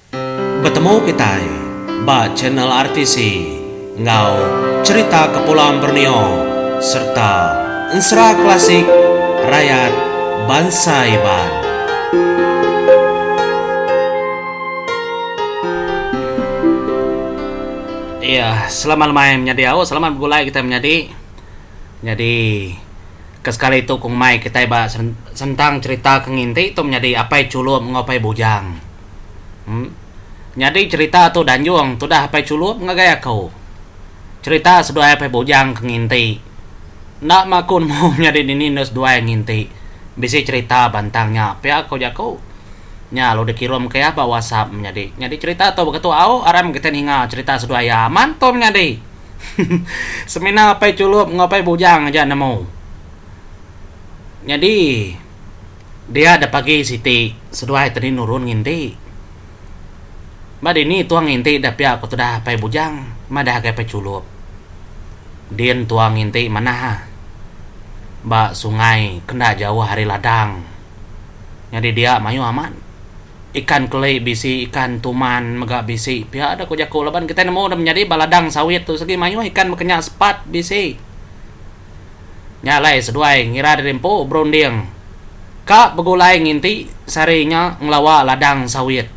Bertemu kita ba channel RTC ngau cerita Kepulauan Borneo serta ensra klasik rakyat bangsa Iban. Iya, selamat malam menjadi awak, selamat bergulai kita menjadi. Jadi kesekali itu kung mai kita iba sentang cerita kenginti itu menjadi apa culup ngopai bujang. Jadi cerita tu danjung tu dah apa culup ngagaya kau. Cerita sedua apa bujang kenginti. Nak makun mau menjadi ninus dua yang nginti. Bisi cerita bantangnya pihak kau jago. Nya lo dikirim ke apa WhatsApp menjadi. Jadi cerita tu begitu au aram kita ninga cerita sedua ya mantap menjadi. Semina apa culup ngopai bujang aja nemu. Jadi dia ada pagi siti sedua tadi nurun nginti. Mbak ini tuang nginti tapi aku tu dah apa bujang madah ke apa culup. Dien tuang nginti mana Mbak sungai kena jauh hari ladang. Jadi dia mayu aman. Ikan kelai bisi, ikan tuman megak bisi. Pihak ada kujaku laban kita nemu udah menjadi baladang sawit tu segi mayu ikan makanya sepat bisi. Nyalai seduai ngira dirimpo bronding. Kak begulai nginti sarinya ngelawa ladang sawit.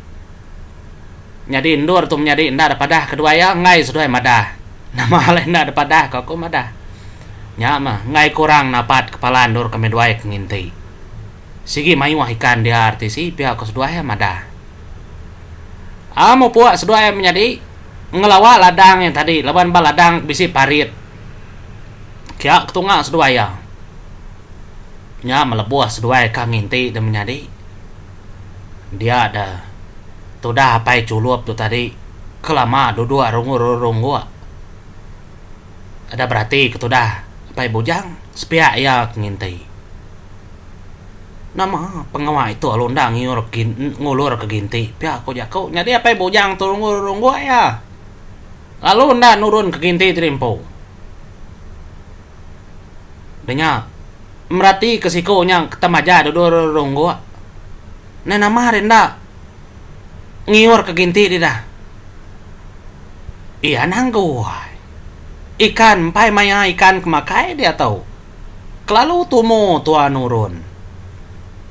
Jadi indur tu menjadi indah dapadah kedua ya ngai seduai madah. Nama lain indah dapadah kau madah. Nya mah ngai kurang napat kepala indur kami duai nginti. Sigi mayu ikan dia artisi pihak ke sedua ya madah. Mau puak sedua ya menjadi ngelawa ladang yang tadi lawan baladang bisi parit. Kia ketunga sedua ya. Nya melebuah sedua ya kang nginti dan menjadi. Dia ada tu dah apa culup tu tadi kelama duduk rungu. Ada berarti ketudah apa bujang sepihak ya nginti. Nama pengawal itu alundang ngulur ke ginti pihak aku jago jadi apa bujang turun gua ya lalu ndak nurun ke ginti terimpo denya merati kesikonya ketamaja duduk gua nah nama renda ngiur ke ginti dah iya nanggu ikan pai maya ikan kemakai dia tahu kelalu tumo tua nurun.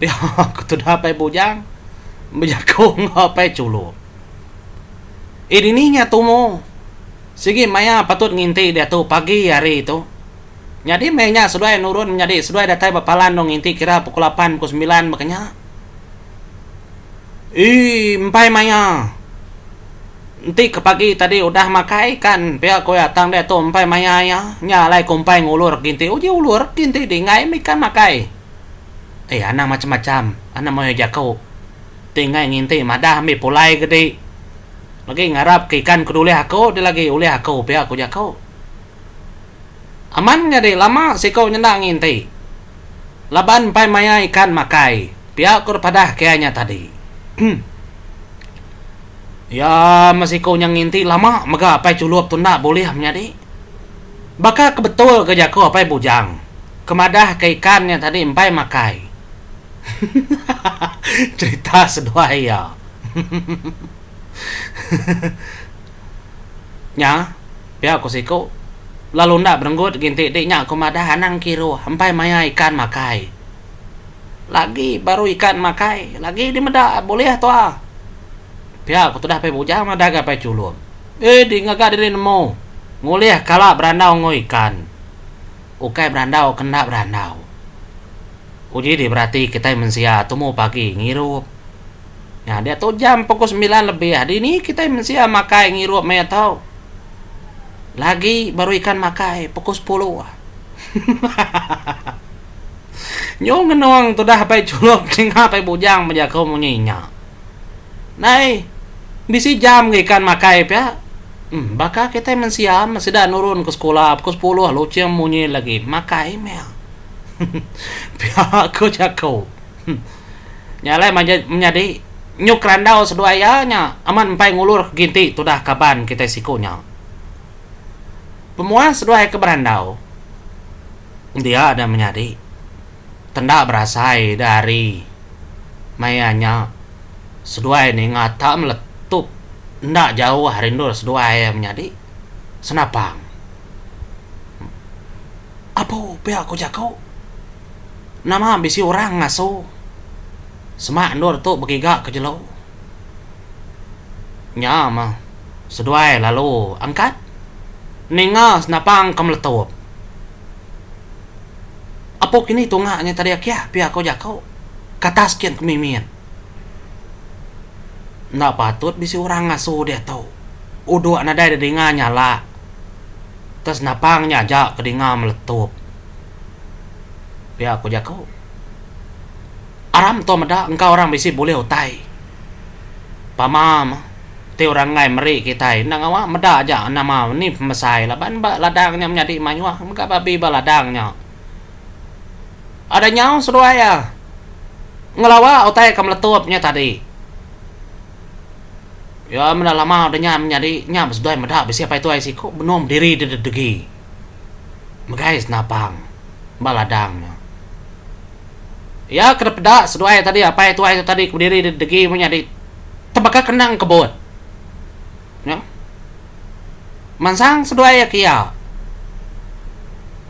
Ya, aku tu dah apa bujang, berjago ngapai culu. Ini ninya tu mo. Sige maya patut nginti dia tu pagi hari itu. Jadi mainnya sudah nurun menjadi sudah datai bapalan dong nginti kira pukul 8 pukul 9 makanya. Empai maya. Nanti ke pagi tadi udah makai kan pihak ko datang dia tu empai maya ya. Nyalai kumpai ngulur ginti. Uji ulur ginti di ngai mikan makai. Anak macam-macam. Anak mau jago. Tinggal nginti madah ambil pulai gede. Lagi ngarap ke ikan kedulih aku. Dia lagi ulih aku. Biar aku jago. Aman gak deh. Lama si kau nyendak nginti. Laban pai maya ikan makai. Biar aku padah kayaknya tadi. Ya masih kau yang nginti lama. Maka apa culup tu nak boleh menjadi. Baka kebetul ke jago apa bujang. Kemadah ke ikannya tadi empai makai. Cerita sedua ya. Nya, pihak aku siko. Lalu ndak berenggut ginti diknya aku madah anang kiro. Empai maya ikan makai. Lagi baru ikan makai. Lagi di medak boleh toa. Pihak aku tuh dah pe bujang madah gapai culum. Di ngagak diri nemu. Ngulih kala berandau ngo ikan. Ukai berandau kena berandau. Uji di berarti kita mensia temu pagi ngirup. Ya dia tu jam pukul 9 lebih. Hari ini kita mensia makai ngirup maya tahu. Lagi baru ikan makai pukul 10. Nyong ngenong tu dah pai culuk tinggal pai bujang menjaga munyinya. Nai bisi jam ikan makai ya. Baka kita mensia masih dah nurun ke sekolah pukul 10 lucu yang munyi lagi makai mea. Pihak aku jago. Nyalai menjadi nyuk randau seduayanya aman empai ngulur ginti tu dah kaban kita sikonya. Pemuas seduai ke berandau. Dia ada menjadi tenda berasai dari mayanya seduai ni ngata meletup ndak jauh harindur sedua ayam nyadi senapang. Apa pihak ko jako? Nama bisi orang ngaso. Semak ndur tu begiga ke jelau. Nya mah seduai lalu angkat. Ninga senapang kamletop. Apa kini tungaknya tadi akia pihak ko jako? Kata sekian kemimian. Ndak patut bisi orang ngaso dia tau. Udu nadai dedinga nyala. Terus napang nyajak kedinga meletup. Pihak ko jako. Aram to meda engkau orang bisi boleh utai. Pamam te orang ngai meri kita nang awa meda aja nama ni mesai laban ba ladangnya menjadi manyuah muka babi ba ladangnya. Ada nyau seruaya. Ngelawa utai kam letupnya tadi. Ya mena lama adanya menjadi nyam sedai meda bisi apa itu ai siku benom diri degi. Megais napang ba ladangnya. Ya kerepeda seduai tadi apa itu tadi berdiri degi menjadi tebaka kenang kebot. Ya. Mansang seduai ya kia.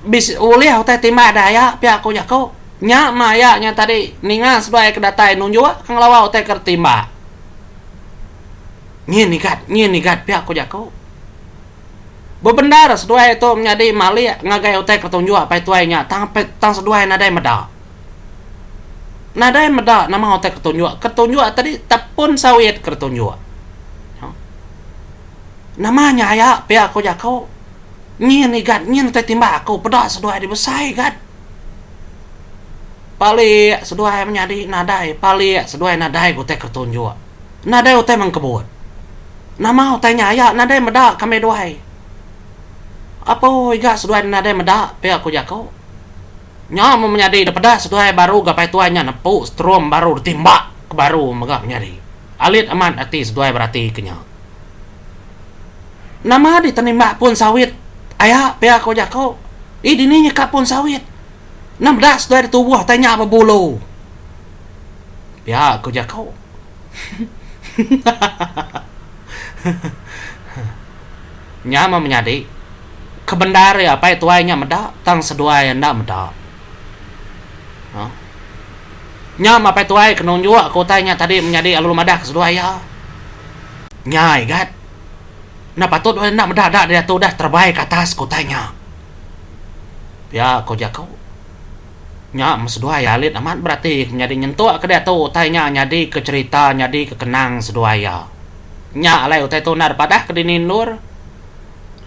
Bis ulih utai timba daya pihak ko jako. Nya maya nya tadi ninga seduai kedatai nunjua kang lawa utai kertimba. Nyin nikat pihak ko jako. Bebendar seduai itu menjadi mali ngagai utai kertunjua apa itu nya tang seduai nadai meda. Nadai meda nama hotel ketunjuk tadi tapun sawit ketunjuk. Namanya ya pihak ko jako. Nyin igat nyin teh timba aku pedak seduai dibesai gat. Pali seduai menjadi nadai pali seduai nadai ko teh ketunjuk. Nadai hotel mengkebut. Nama hotelnya ya nadai meda kami duai. Apa igat seduai nadai meda pihak ko jako. Nya mau menjadi daripada setuai baru gapai tuanya nepuk strom baru ditimbak ke baru megap menjadi alit aman ati setuai berarti kenya nama ditenimbak pun sawit ayah pihak ko jako dini nyekap pun sawit nam dah setuai ditubuh tanya apa bulu pihak ko jako nya mau menjadi kebendari apa itu ayahnya meda tang seduai ndak meda. Nyam apa itu ai kenong jua kotanya tadi menjadi alul madah kesedua ya. Nyai gat. Nah patut nak mendadak dia tu dah terbaik atas kotanya. Ya ko jako. Nyam sedua ya alit amat berarti menjadi nyentuh ke dia tu tanya nyadi ke cerita nyadi ke kenang sedua ya. Nya alai utai tu nar padah ke dini nur.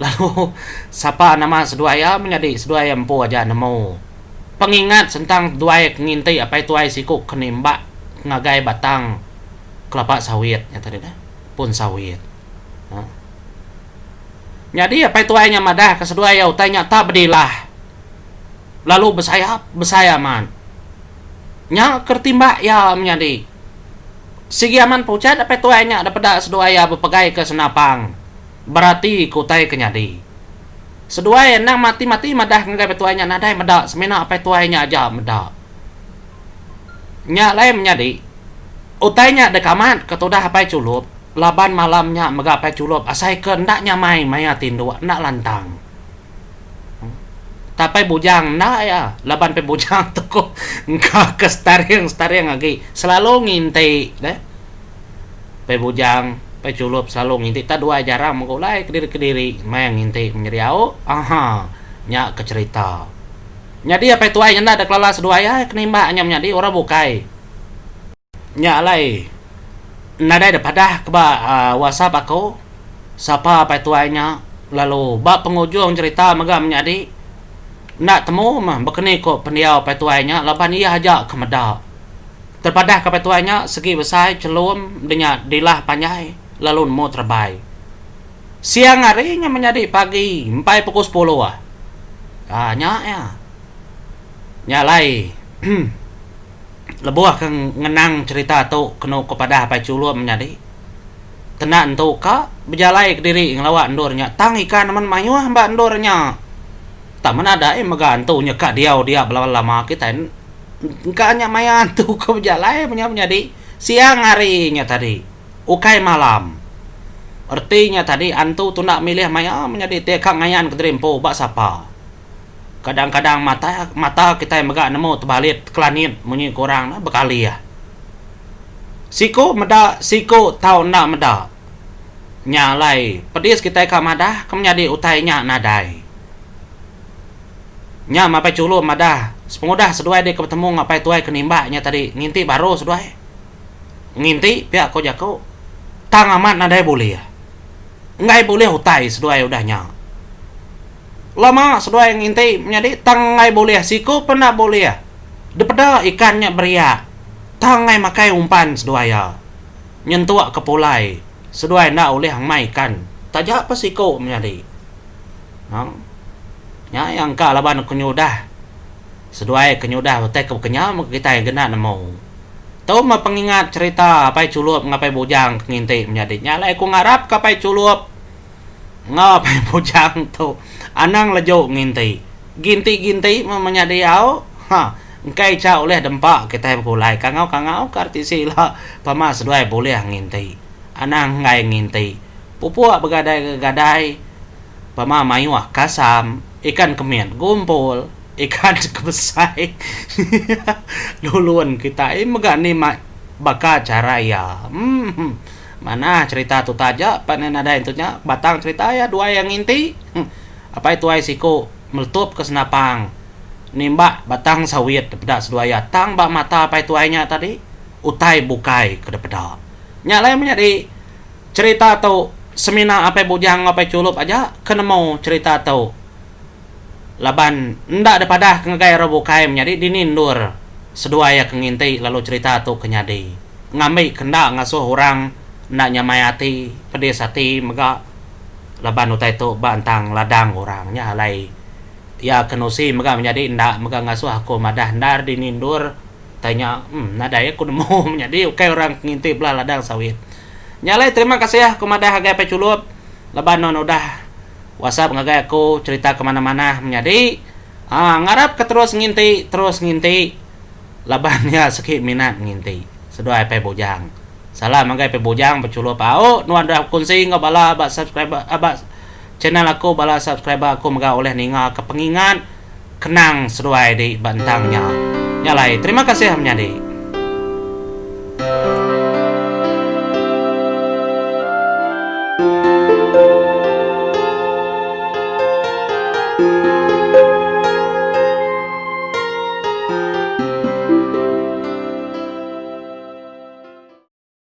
Lalu siapa nama sedua ya menjadi sedua yang empu aja nemu. Pengingat tentang duai nginti apa itu ai siku kenimba ngagai batang kelapa sawit ya tadi dah pun sawit. Jadi apa itu ai nya madah kesedua ya utanya tak bedilah. Lalu besaya man. Nya kertimba ya menjadi. Sigi aman pucat apa itu ai nya dapat sedua ya bepegai ke senapang. Berarti kutai kenyadi. Seduai nang mati-mati madah ngagai petuainya nadai meda semena apa tuainya aja meda. Nya lain menjadi utainya dekamat ketudah apa culup laban malamnya mega apa culup asai ke ndaknya mai maya tindu ndak lantang. Tapi bujang ndak ya laban pe bujang tu ko engka ke stareng lagi selalu ngintai deh. Pe bujang peculup selalu nginti tak dua jarang mengulai kediri main nginti menyeriau nya ke cerita nyadi apa itu ai nyanda ada kelala sedua ya kenimba nya nyadi orang bukai nya alai nada ada padah ke WhatsApp aku siapa apa itu ai nya lalu ba pengujung cerita megam nyadi nak temu mah bekeni ko pendiau apa itu ai nya laban ia aja ke meda terpadah ke apa itu ai nya segi besar celum denya dilah panjai lalu mau terbaik. Siang harinya menjadi pagi, sampai pukul 10 ah. Nya ya. Nyalai. Lebuah kang ngenang cerita tu kena kepada apa culu menjadi. Tenan tu ka berjalai ke diri ngelawan endornya. Tang ikan man mayuah mbak endornya. Tak mana ada megantu nyeka dia lama kita. Engkanya mayan tu ke berjalai menjadi siang harinya tadi. Ukai malam. Artinya tadi antu tu nak milih maya menjadi tekak ngayan ke drempo bak sapa. Kadang-kadang mata kita yang megak nemu terbalit kelanit munyi korang na bekali ya. Siko meda siko tau nak meda. Nyalai pedis kita ka madah ke menjadi utainya nadai. Nya mapai culu madah. Sepengudah seduai dia ketemu ngapai tuai kenimbaknya tadi nginti baru seduai. Nginti pihak ko jako. Tang amat nadai boleh ya. Ngai boleh hutai seduai udahnya. Lama seduai nginti menjadi tang ngai boleh siku pernah boleh ya. Daripada ikannya beria. Tang ngai makai umpan seduai ya. Nyentuak kepulai. Seduai nak oleh hang mai ikan. Tajak apa siku menjadi. Nya yang ka laban kenyudah. Seduai kenyudah hutai ke kenyam kita yang kena nemu. Tahu mah pengingat cerita apai culup ngapai bujang nginti menjadi nyalai ku ngarap kapai culup ngapai bujang tu anang lejo nginti ginti menjadi au engkai ca oleh dempak kita kulai kangau kartisi lah pama seduai boleh nginti anang ngai nginti pupuk begadai pama mayu kasam ikan kemian gumpul ikan kebesai duluan kita megani baka cara ya mana cerita tu taja panen ada intunya batang cerita ya dua yang inti apa itu ai siko meletup ke senapang nimba batang sawit daripada seduaya tang bak mata apa itu ainya tadi utai bukai ke daripada nyalai menjadi cerita tu semina apa bujang apa culup aja kena mau cerita tu laban ndak daripada ngegai robokai menjadi dinindur seduaya kenginti lalu cerita tu kenyadi ngambil kenda ngasuh orang nak nyamayati pedesati mega laban utai tu bantang ladang orangnya alai ya kenusi mega menjadi ndak mega ngasuh aku madah ndar dinindur tanya nadai aku nemu menjadi ukai orang kenginti belah ladang sawit nyalai terima kasih ya kumadah hagai peculup laban non udah WhatsApp ngagay aku cerita kemana-mana menjadi ngarap ke terus nginti labannya sekit minat nginti sedoai pe bojang salam ngagay pe bojang peculo pao nuan dah kunsi ngabala abak subscribe abak channel aku bala subscribe aku mga oleh ninga kepengingan kenang sedoai di bantangnya nyalai terima kasih menjadi